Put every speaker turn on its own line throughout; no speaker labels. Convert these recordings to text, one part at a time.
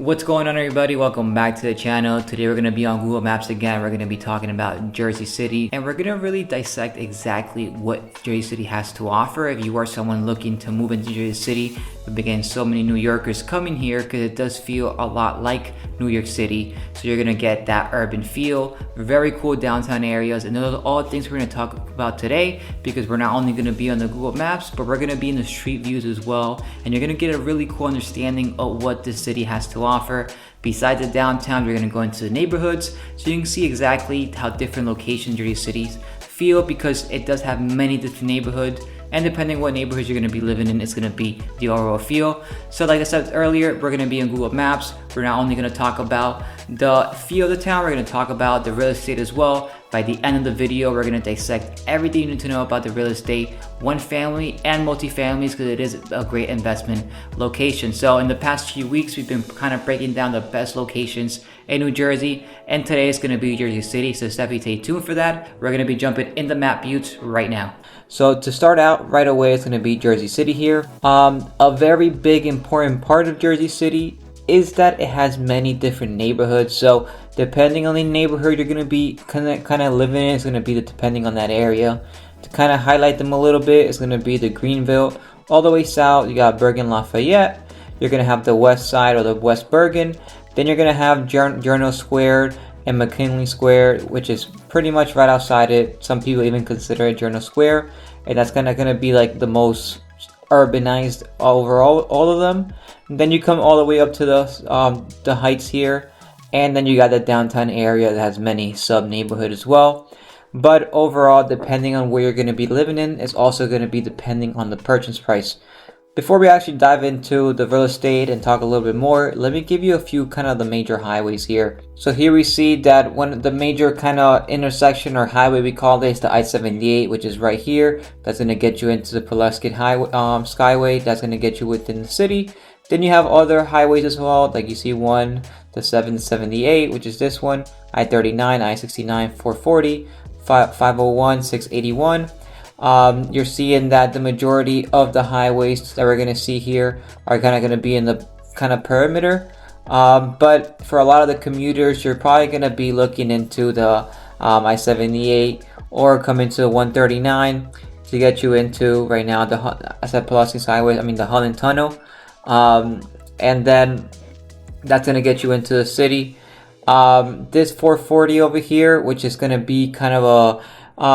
What's going on, everybody? Welcome back to the channel. Today we're going to be on Google Maps again. We're going to be talking about Jersey City, and we're going to really dissect exactly what Jersey City has to offer. If you are someone looking to move into Jersey City, we begin so many New Yorkers coming here because it does feel a lot like New York City. So you're going to get that urban feel, very cool downtown areas, and those are all things we're going to talk about today, because we're not only going to be on the Google Maps, but we're going to be in the street views as well, and you're going to get a really cool understanding of what this city has to offer. Besides the downtown, we're going to go into the neighborhoods so you can see exactly how different locations Jersey City feel, because it does have many different neighborhoods, and depending what neighborhoods you're going to be living in, it's going to be the overall feel. So like I said earlier, we're going to be in Google Maps. We're not only going to talk about the feel of the town, we're going to talk about the real estate as well. By the end of the video, we're going to dissect everything you need to know about the real estate, one family and multifamilies, because it is a great investment location. So in the past few weeks, we've been kind of breaking down the best locations in New Jersey, and today is going to be Jersey City, so definitely stay tuned for that. We're going to be jumping in the map views right now. So to start out right away, it's going to be Jersey City here. A very big important part of Jersey City is that it has many different neighborhoods. So depending on the neighborhood you're going to be kind of living in, it's going to be depending on that area. To kind of highlight them a little bit, it's going to be the Greenville. All the way south, you got Bergen Lafayette. You're going to have the west side, or the West Bergen. Then you're going to have Journal Square and McKinley Square, which is pretty much right outside it. Some people even consider it Journal Square, and that's gonna be like the most urbanized overall, all of them. And then you come all the way up to the Heights here, and then you got the downtown area that has many sub neighborhood as well. But overall, depending on where you're going to be living in, it's also going to be depending on the purchase price. Before we actually dive into the real estate and talk a little bit more, let me give you a few kind of the major highways here. So here we see that one of the major kind of intersection or highway, we call this the I-78, which is right here. That's going to get you into the Pulaski Highway, Skyway. That's going to get you within the city. Then you have other highways as well, like you see one, the 778, which is this one, I-39, I-69, 440, 501, 681. You're seeing that the majority of the highways that we're going to see here are kind of going to be in the kind of perimeter. But for a lot of the commuters, you're probably going to be looking into the I-78 or come into 139 to get you into right now I said Pulaski Highway, the Holland Tunnel. And then that's going to get you into the city. This 440 over here, which is going to be kind of a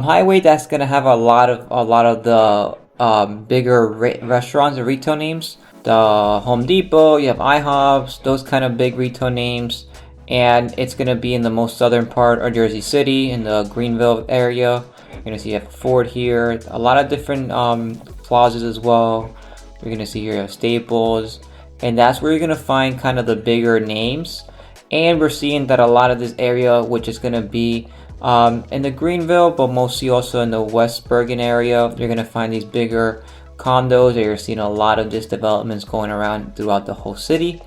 highway that's going to have a lot of the bigger restaurants and retail names. The Home Depot, you have IHOPs, those kind of big retail names. And it's going to be in the most southern part of Jersey City, in the Greenville area. You're going to see you have Ford here, a lot of different plazas as well. You're going to see here you have Staples, and that's where you're going to find kind of the bigger names. And we're seeing that a lot of this area, which is going to be in the Greenville, but mostly also in the West Bergen area, you're going to find these bigger condos, or you're seeing a lot of these developments going around throughout the whole city.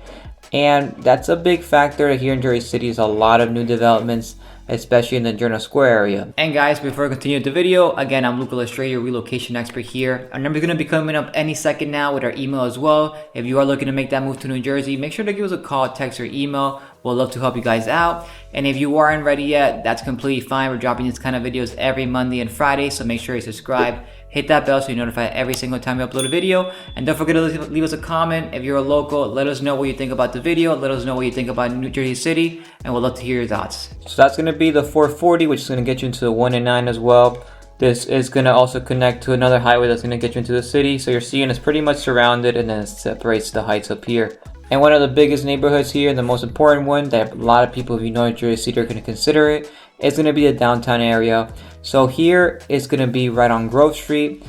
And that's a big factor here in Jersey City, is a lot of new developments, especially in the Journal Square area. And guys, before I continue with the video, again, I'm Luke Illustrator, your relocation expert here. Our number is going to be coming up any second now with our email as well. If you are looking to make that move to New Jersey, make sure to give us a call, text, or email. We'll love to help you guys out. And if you aren't ready yet, that's completely fine. We're dropping these kind of videos every Monday and Friday, so make sure you subscribe. Hit that bell so you're notified every single time we upload a video. And don't forget to leave us a comment. If you're a local, let us know what you think about the video. Let us know what you think about New Jersey City, and we'd love to hear your thoughts. So that's going to be the 440, which is going to get you into the 1 and 9 as well. This is going to also connect to another highway that's going to get you into the city. So you're seeing it's pretty much surrounded, and then it separates the Heights up here. And one of the biggest neighborhoods here, and the most important one that a lot of people, if you know Jersey City, are going to consider it, is going to be the downtown area. So here is going to be right on Grove Street.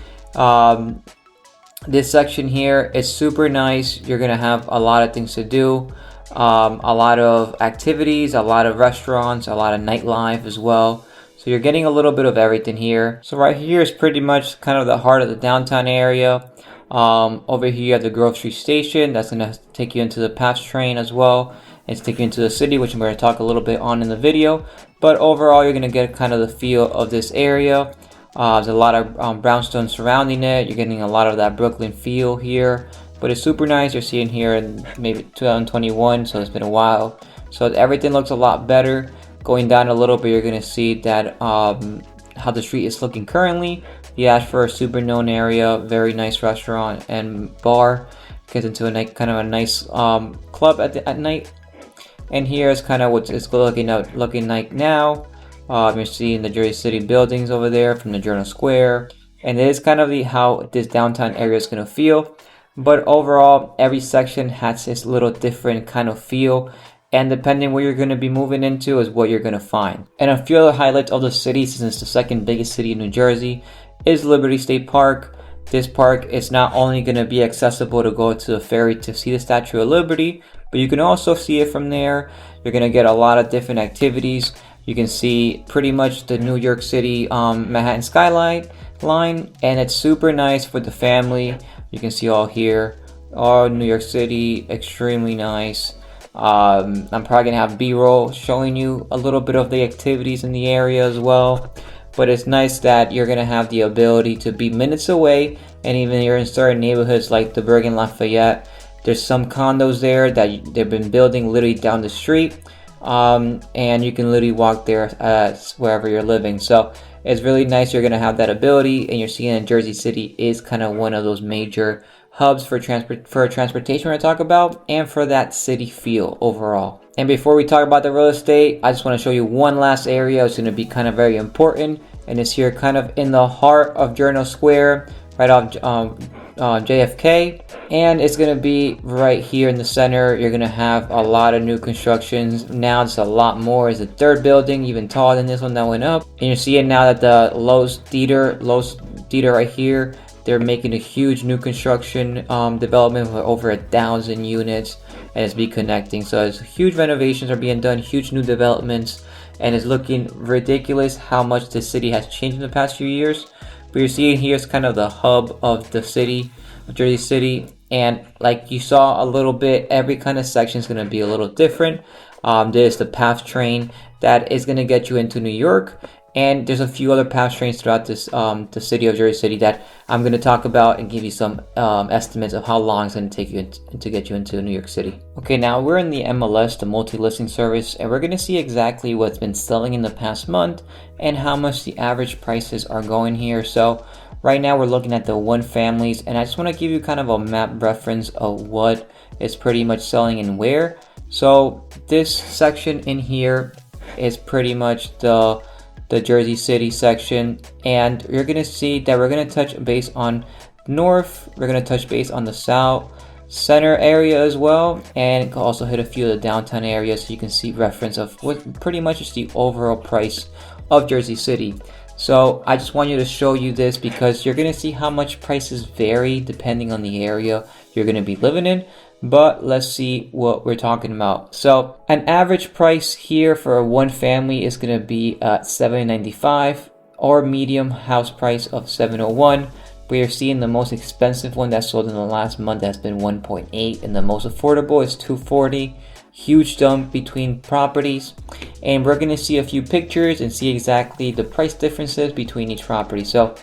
This section here is super nice. You're going to have a lot of things to do, a lot of activities, a lot of restaurants, a lot of nightlife as well. So you're getting a little bit of everything here. So right here is pretty much kind of the heart of the downtown area. Over here you have the Grove Street Station. That's going to take you into the PATH train as well. It's taking you into the city, which I'm going to talk a little bit on in the video. But overall, you're going to get kind of the feel of this area. There's a lot of brownstone surrounding it. You're getting a lot of that Brooklyn feel here. but it's super nice. You're seeing here in maybe 2021, so it's been a while. So everything looks a lot better. Going down a little bit, you're gonna see that how the street is looking currently. The Ashford, super known area, very nice restaurant and bar. Gets into a kind of a nice club at night. And here's kind of what it's looking like now. You're seeing the Jersey City buildings over there from the Journal Square, and it is kind of how this downtown area is gonna feel. But overall, every section has its little different kind of feel, and depending where you're gonna be moving into is what you're gonna find. And a few other highlights of the city, since it's the second biggest city in New Jersey, is Liberty State Park. This park is not only going to be accessible to go to the ferry to see the Statue of Liberty, but you can also see it from there. You're going to get a lot of different activities. You can see pretty much the New York City Manhattan skyline line, and it's super nice for the family. You can see all here, all New York City, extremely nice. I'm probably going to have B-roll showing you a little bit of the activities in the area as well. But it's nice that you're going to have the ability to be minutes away, and even you're in certain neighborhoods like the Bergen Lafayette. There's some condos there that they've been building literally down the street, and you can literally walk there wherever you're living. So it's really nice. You're going to have that ability, and you're seeing that Jersey City is kind of one of those major hubs for transportation we're going to talk about, and for that city feel overall. And before we talk about the real estate, I just want to show you one last area. It's going to be kind of very important, and it's here kind of in the heart of Journal Square, right off JFK, and it's going to be right here in the center. You're going to have a lot of new constructions. Now it's a lot more. It's the third building, even taller than this one that went up, and you're seeing now that the Lowe's Theater right here, they're making a huge new construction development with over 1,000 units, and it's be connecting. So it's huge renovations are being done, huge new developments, and it's looking ridiculous how much the city has changed in the past few years. But you're seeing here is kind of the hub of the city, of Jersey City, and like you saw a little bit, every kind of section is going to be a little different. There's the PATH train that is going to get you into New York. And there's a few other PATH trains throughout this the city of Jersey City that I'm going to talk about and give you some estimates of how long it's going to take you to get you into New York City. Okay, now we're in the MLS, the multi-listing service, and we're going to see exactly what's been selling in the past month and how much the average prices are going here. So right now we're looking at the one families, and I just want to give you kind of a map reference of what is pretty much selling and where. So this section in here is pretty much the Jersey City section, and you're gonna see that we're gonna touch base on north, we're gonna touch base on the south center area as well, and also hit a few of the downtown areas so you can see reference of what pretty much is the overall price of Jersey City. So I just want you to show you this because you're gonna see how much prices vary depending on the area you're gonna be living in. But let's see what we're talking about. So an average price here for a one family is going to be at $795, or medium house price of $701. We are seeing the most expensive one that sold in the last month has been 1.8, and the most affordable is $240. Huge jump between properties, and we're going to see a few pictures and see exactly the price differences between each property. So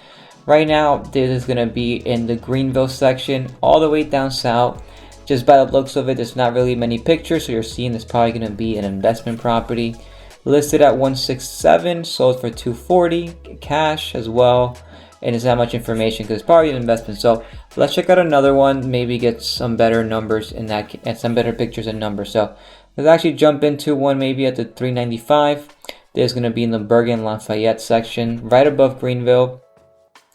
right now this is going to be in the Greenville section all the way down south. Just by the looks of it, there's not really many pictures, so you're seeing it's probably going to be an investment property. Listed at $167, sold for $240, cash as well. And it's not much information because it's probably an investment. So let's check out another one, maybe get some better numbers in that, and some better pictures and numbers. So let's actually jump into one maybe at the $395. There's going to be in the Bergen Lafayette section, right above Greenville.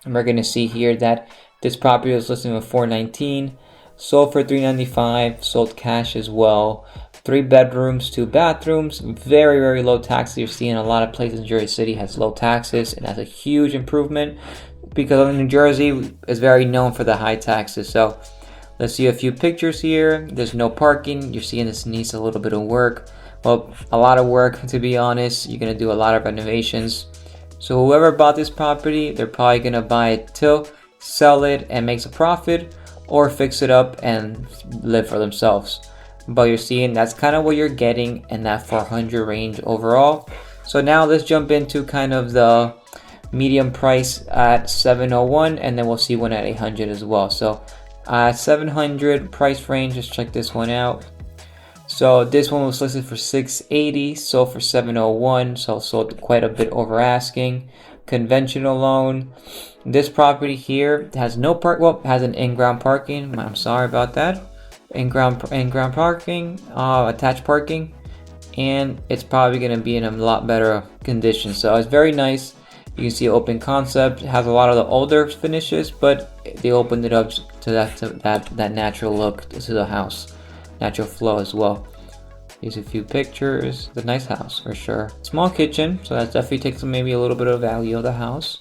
And we're going to see here that this property was listed with $419. Sold for $395, sold cash as well. 3 bedrooms, 2 bathrooms, very, very low taxes. You're seeing a lot of places in Jersey City has low taxes, and that's a huge improvement because New Jersey is very known for the high taxes. So let's see a few pictures here. There's no parking. You're seeing this needs a little bit of work. Well, a lot of work, to be honest. You're going to do a lot of renovations. So whoever bought this property, they're probably going to buy it to sell it and makes a profit, or fix it up and live for themselves. But you're seeing that's kind of what you're getting in that 400 range overall. So now let's jump into kind of the medium price at 701, and then we'll see one at 800 as well. So 700 price range. Let's check this one out. So this one was listed for 680, sold for 701, so sold quite a bit over asking. Conventional loan. This property here has no has an in-ground parking. I'm sorry about that. In-ground parking, attached parking, and it's probably going to be in a lot better condition. So it's very nice. You can see open concept. It has a lot of the older finishes, but they opened it up to that natural look to the house. Natural flow as well. Here's a few pictures. It's a nice house for sure. Small kitchen, so that definitely takes maybe a little bit of value of the house,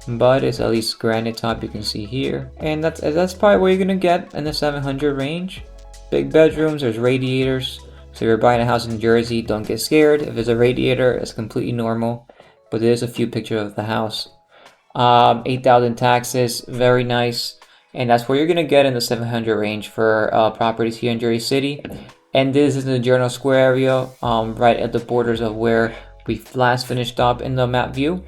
but it's at least granite top, you can see here, and that's probably what you're gonna get in the 700 range. Big bedrooms, there's radiators, so if you're buying a house in Jersey, don't get scared. If there's a radiator, it's completely normal, but there's a few pictures of the house. 8,000 taxes, very nice. And that's what you're gonna get in the 700 range for properties here in Jersey City. And this is the Journal Square area, right at the borders of where we last finished up in the map view.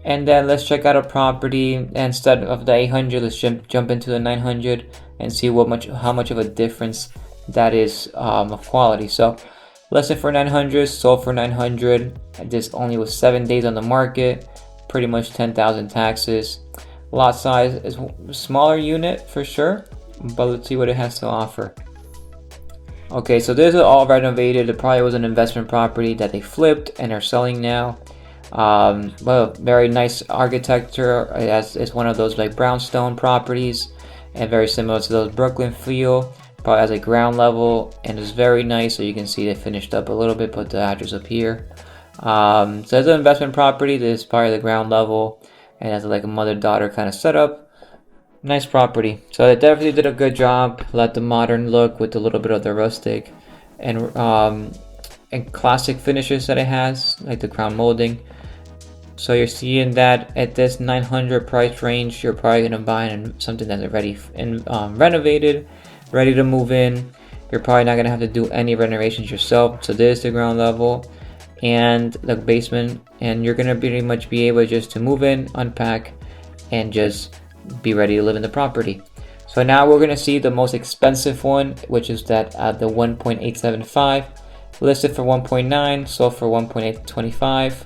And then let's check out a property. Instead of the 800, let's jump into the 900 and see how much of a difference that is of quality. So listed for 900, sold for 900. This only was 7 days on the market. Pretty much 10,000 taxes. Lot size is a smaller unit for sure, but let's see what it has to offer. Okay, so this is all renovated. It probably was an investment property that they flipped and are selling now. Well, very nice architecture. It's one of those like brownstone properties, and very similar to those Brooklyn feel. Probably has a ground level, and it's very nice. So you can see they finished up a little bit. Put the address up here. So it's an investment property. This is probably the ground level. And has like a mother-daughter kind of setup. Nice property. So they definitely did a good job. Let the modern look with a little bit of the rustic and classic finishes that it has, like the crown molding. So you're seeing that at this 900 price range, you're probably gonna buy something that's already renovated, ready to move in. You're probably not gonna have to do any renovations yourself. So this is the ground level and the basement, and you're gonna pretty much be able just to move in, unpack, and just be ready to live in the property. So now we're gonna see the most expensive one, which is that the 1.875, listed for 1.9, sold for 1.825,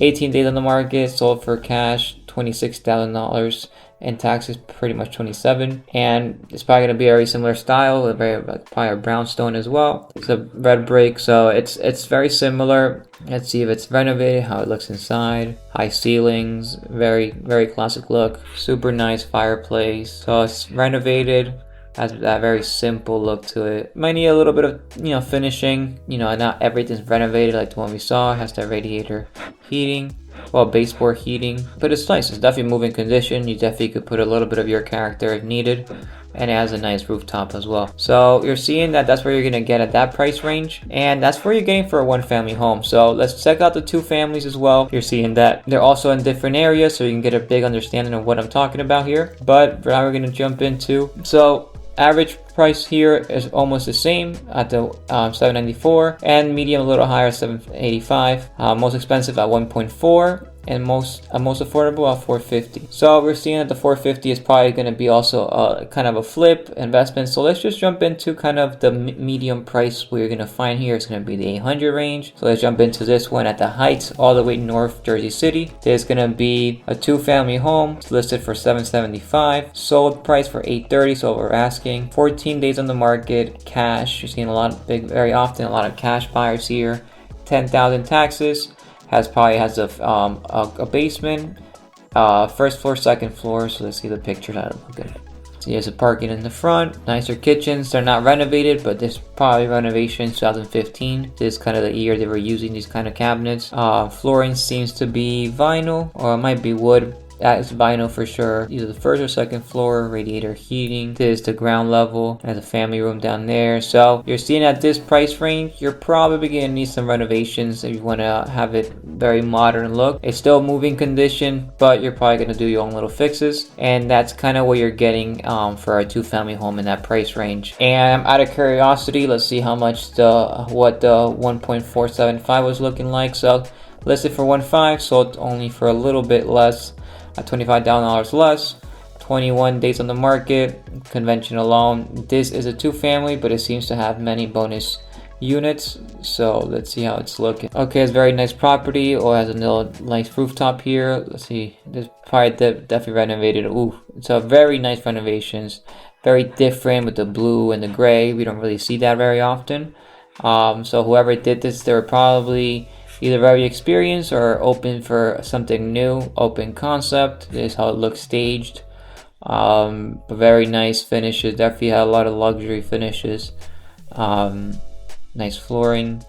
18 days on the market, sold for cash $26,000, and taxes pretty much 27. And it's probably going to be a very similar style, probably a brownstone as well. It's a red brick, so it's very similar. Let's see if it's renovated, how it looks inside. High ceilings, very classic look. Super nice fireplace. So it's renovated, has that very simple look to it. Might need a little bit of finishing. Not everything's renovated like the one we saw. It has that radiator heating, well, baseboard heating, but it's nice. It's definitely moving condition. You definitely could put a little bit of your character if needed, and it has a nice rooftop as well. So you're seeing that's where you're gonna get at that price range, and that's where you're getting for a one-family home. So let's check out the two families as well. You're seeing that they're also in different areas, so you can get a big understanding of what I'm talking about here. But now we're gonna jump into, so average price here is almost the same at the $794, and medium a little higher, $785. Most expensive at $1.4, and most affordable at $450. So we're seeing that the $450 is probably going to be also kind of a flip investment. So let's just jump into kind of the medium price we're going to find here. It's going to be the 800 range. So let's jump into this one at the Heights, all the way North Jersey City. There's going to be a two-family home. It's listed for $775, sold price for $830, so we're asking. 14 days on the market, cash. You're seeing very often a lot of cash buyers here. 10,000 taxes. Probably has a basement, first floor, second floor. So let's see the pictures. That look good. So here's a parking in the front. Nicer kitchens. They're not renovated, but this is probably renovation 2015. This is kind of the year they were using these kind of cabinets. Flooring seems to be vinyl, or it might be wood. That is vinyl for sure. Either the first or second floor, radiator heating. This is the ground level. There's a family room down there. So you're seeing at this price range, you're probably gonna need some renovations if you wanna have it very modern look. It's still moving condition, but you're probably gonna do your own little fixes. And that's kind of what you're getting for a two-family home in that price range. And out of curiosity, let's see how much what the 1.475 was looking like. So listed for 1.5, sold only for a little bit less. At $25,000 less, 21 days on the market, conventional loan. This is a 2-family, but it seems to have many bonus units, so let's see how it's looking. Okay, it's a very nice property. Oh, it has a little nice rooftop here. Let's see, this probably definitely renovated. Ooh, it's a very nice renovations, very different with the blue and the gray. We don't really see that very often. So whoever did this, they were probably either very experienced or open for something new, open concept. This is how it looks staged. But very nice finishes, definitely had a lot of luxury finishes. Nice flooring.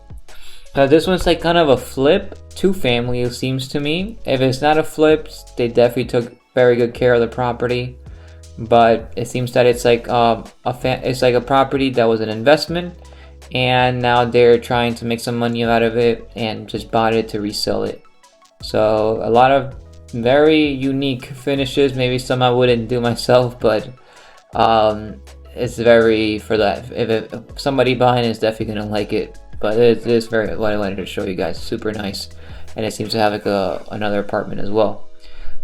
This one's like kind of a flip 2-family, it seems to me. If it's not a flip, they definitely took very good care of the property. But it seems that it's like it's like a property that was an investment, and now they're trying to make some money out of it and just bought it to resell it. So a lot of very unique finishes. Maybe some I wouldn't do myself, but it's very, for that, if somebody buying it is definitely gonna like it. But it is very, what I wanted to show you guys, super nice. And it seems to have like another apartment as well.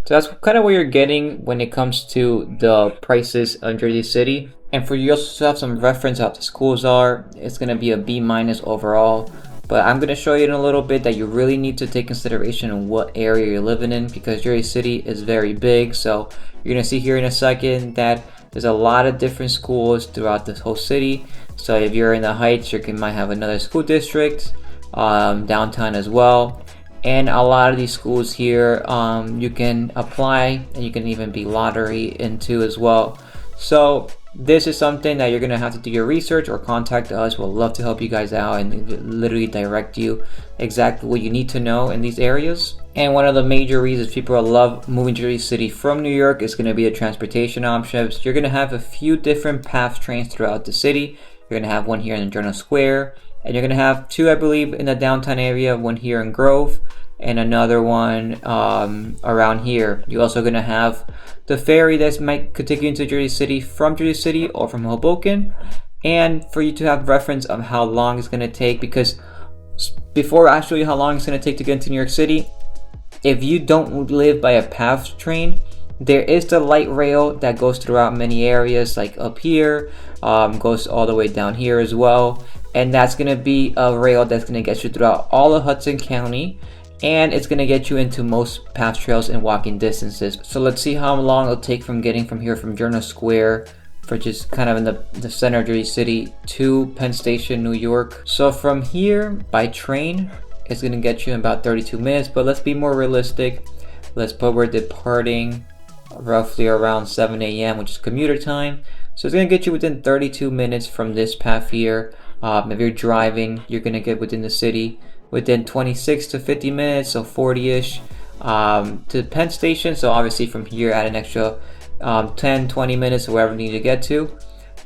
So that's kind of what you're getting when it comes to the prices of Jersey City. And for you also to have some reference how the schools are, it's gonna be a B- overall. But I'm gonna show you in a little bit that you really need to take consideration of what area you're living in, because Jersey City is very big. So you're gonna see here in a second that there's a lot of different schools throughout this whole city. So if you're in the Heights, you might have another school district, downtown as well. And a lot of these schools here, you can apply, and you can even be lottery into as well. So this is something that you're gonna have to do your research or contact us. We'll love to help you guys out and literally direct you exactly what you need to know in these areas. And one of the major reasons people love moving to Jersey City from New York is going to be the transportation options. You're going to have a few different PATH trains throughout the city. You're going to have one here in Journal Square, and you're going to have 2, I believe, in the downtown area, one here in Grove, and another one around here. You're also going to have the ferry that could take you into Jersey City from Jersey City or from Hoboken. And for you to have reference of how long it's going to take, because before I show you how long it's going to take to get into New York City, if you don't live by a PATH train, there is the light rail that goes throughout many areas, like up here, goes all the way down here as well. And that's going to be a rail that's going to get you throughout all of Hudson County, and it's going to get you into most PATH trails in walking distances. So let's see how long it'll take from getting from here from Journal Square, for just kind of in the center of Jersey City, to Penn Station, New York. So from here by train, it's going to get you in about 32 minutes, but let's be more realistic. Let's put we're departing roughly around 7 a.m., which is commuter time. So it's going to get you within 32 minutes from this path here. If you're driving, you're going to get within the city within 26 to 50 minutes, so 40-ish, to Penn Station. So obviously from here, add an extra 10, 20 minutes, wherever you need to get to.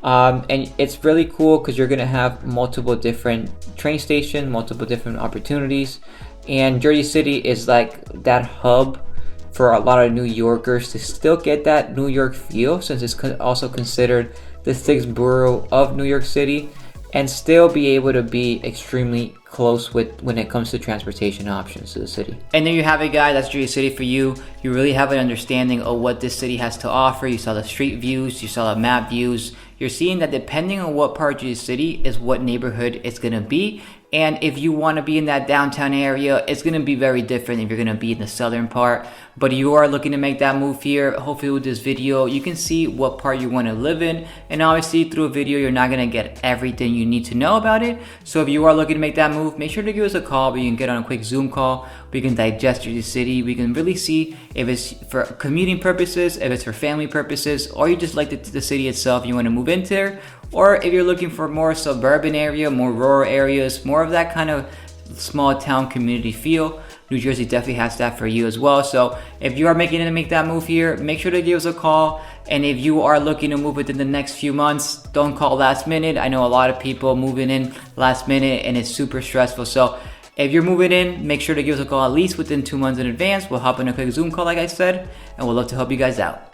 And it's really cool because you're going to have multiple different train stations, multiple different opportunities. And Jersey City is like that hub for a lot of New Yorkers to still get that New York feel, since it's also considered the 6th borough of New York City, and still be able to be extremely close with when it comes to transportation options to the city. And there you have it, guys. That's Jersey City for you. You really have an understanding of what this city has to offer. You saw the street views, you saw the map views. You're seeing that depending on what part of Jersey City is what neighborhood it's going to be. And if you want to be in that downtown area, it's going to be very different if you're going to be in the southern part. But you are looking to make that move here. Hopefully with this video, you can see what part you want to live in. And obviously through a video, you're not going to get everything you need to know about it. So if you are looking to make that move, make sure to give us a call. We can get on a quick Zoom call. We can digest Jersey City. We can really see if it's for commuting purposes, if it's for family purposes, or you just like the city itself, you want to move into there. Or if you're looking for more suburban area, more rural areas, more of that kind of small town community feel, New Jersey definitely has that for you as well. So if you are making it to make that move here, make sure to give us a call. And if you are looking to move within the next few months, don't call last minute. I know a lot of people moving in last minute and it's super stressful. So if you're moving in, make sure to give us a call at least within 2 months in advance. We'll hop in a quick Zoom call, like I said, and we'll love to help you guys out.